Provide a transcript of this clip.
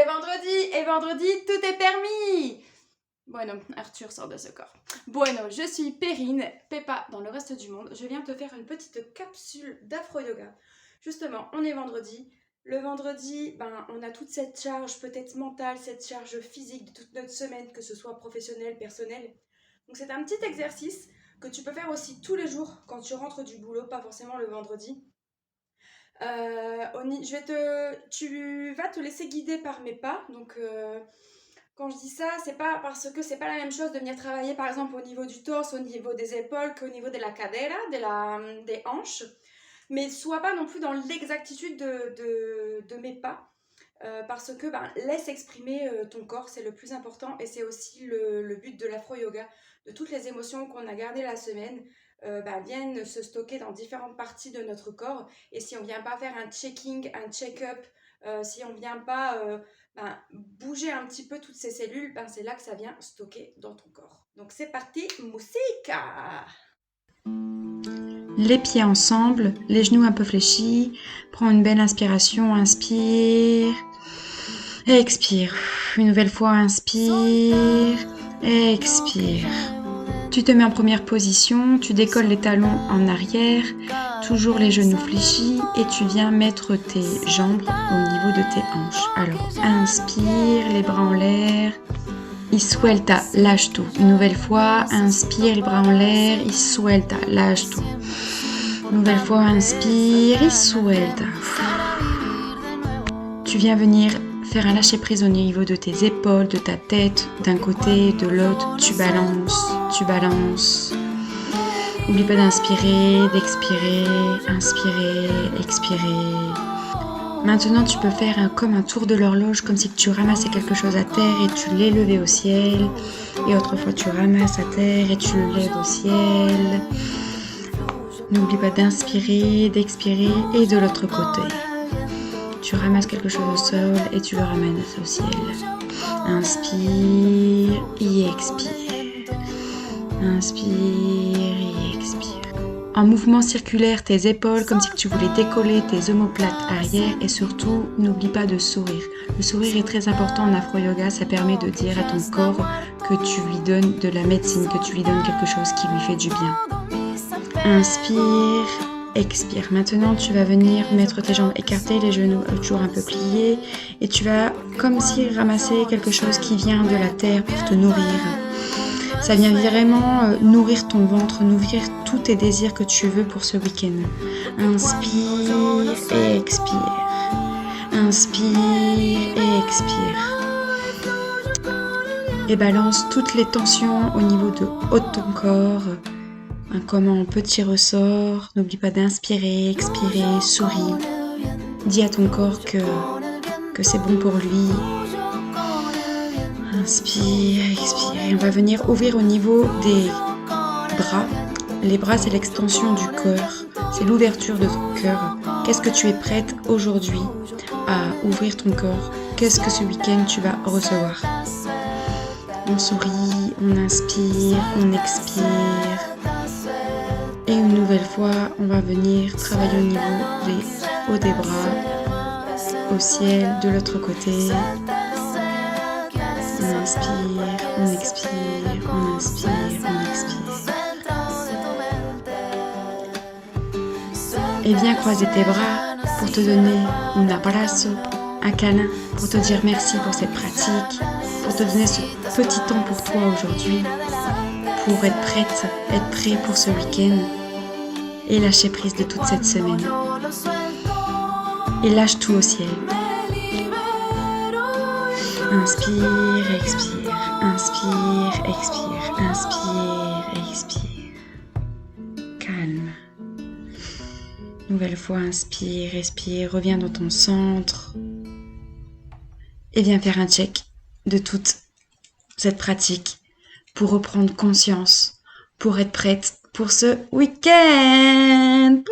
vendredi, et vendredi, tout est permis. Bueno, Arthur sort de ce corps. Bueno, je suis Perrine, Peppa dans le reste du monde. Je viens te faire une petite capsule d'afro-yoga. Justement, on est vendredi. Le vendredi, on a toute cette charge peut-être mentale, cette charge physique de toute notre semaine, que ce soit professionnelle, personnelle. Donc c'est un petit exercice que tu peux faire aussi tous les jours quand tu rentres du boulot, pas forcément le vendredi. Tu vas te laisser guider par mes pas. Donc quand je dis ça, c'est pas parce que c'est pas la même chose de venir travailler par exemple au niveau du torse, au niveau des épaules qu'au niveau de la cadera, des hanches. Mais sois pas non plus dans l'exactitude de mes pas. Parce que laisse exprimer ton corps, c'est le plus important, et c'est aussi le but de l'afro-yoga, de toutes les émotions qu'on a gardées la semaine viennent se stocker dans différentes parties de notre corps, et si on vient pas faire un checking, un check-up, si on vient pas bouger un petit peu toutes ces cellules, c'est là que ça vient stocker dans ton corps. Donc c'est parti, musica! Les pieds ensemble, les genoux un peu fléchis. Prends une belle inspiration, inspire. Expire. Une nouvelle fois, inspire. Expire. Tu te mets en première position, tu décolles les talons en arrière, toujours les genoux fléchis, et tu viens mettre tes jambes au niveau de tes hanches. Alors, inspire, les bras en l'air. Y suelta, lâche tout. Une nouvelle fois, inspire, les bras en l'air. Y suelta, lâche tout. Nouvelle fois, inspire, y suelta. Tu viens venir faire un lâcher prise au niveau de tes épaules, de ta tête, d'un côté, de l'autre. Tu balances. N'oublie pas d'inspirer, d'expirer, inspirer, expirer. Maintenant, tu peux faire comme un tour de l'horloge, comme si tu ramassais quelque chose à terre et tu l'élevais au ciel. Et autrefois, tu ramasses à terre et tu le lèves au ciel. N'oublie pas d'inspirer, d'expirer, et de l'autre côté. Tu ramasses quelque chose au sol et tu le ramènes au ciel. Inspire et expire. Inspire et expire. En mouvement circulaire, tes épaules, comme si tu voulais décoller tes omoplates arrière, et surtout, n'oublie pas de sourire. Le sourire est très important en afro-yoga, ça permet de dire à ton corps que tu lui donnes de la médecine, que tu lui donnes quelque chose qui lui fait du bien. Inspire, expire. Maintenant, tu vas venir mettre tes jambes écartées, les genoux toujours un peu pliés, et tu vas comme si ramasser quelque chose qui vient de la terre pour te nourrir. Ça vient vraiment nourrir ton ventre, nourrir tous tes désirs que tu veux pour ce week-end. Inspire et expire. Inspire et expire. Et balance toutes les tensions au niveau de haut de ton corps. Comme en petit ressort. N'oublie pas d'inspirer, expirer, souris. Dis à ton corps que c'est bon pour lui. Inspire, expire. Et on va venir ouvrir au niveau des bras. Les bras, c'est l'extension du cœur. C'est l'ouverture de ton cœur. Qu'est-ce que tu es prête aujourd'hui à ouvrir ton corps? Qu'est-ce que ce week-end tu vas recevoir? On sourit, on inspire, on expire. Et une nouvelle fois, on va venir travailler au niveau des hauts des bras, au ciel, de l'autre côté. On inspire, on expire, on inspire, on expire. Et viens croiser tes bras pour te donner un abrazo, un câlin, pour te dire merci pour cette pratique, pour te donner ce petit temps pour toi aujourd'hui, pour être prête, être prêt pour ce week-end et lâcher prise de toute cette semaine. Et lâche tout au ciel. Inspire, expire, inspire, expire, inspire, expire. Calme. Nouvelle fois, inspire, expire, reviens dans ton centre et viens faire un check de toute cette pratique pour reprendre conscience, pour être prête pour ce week-end.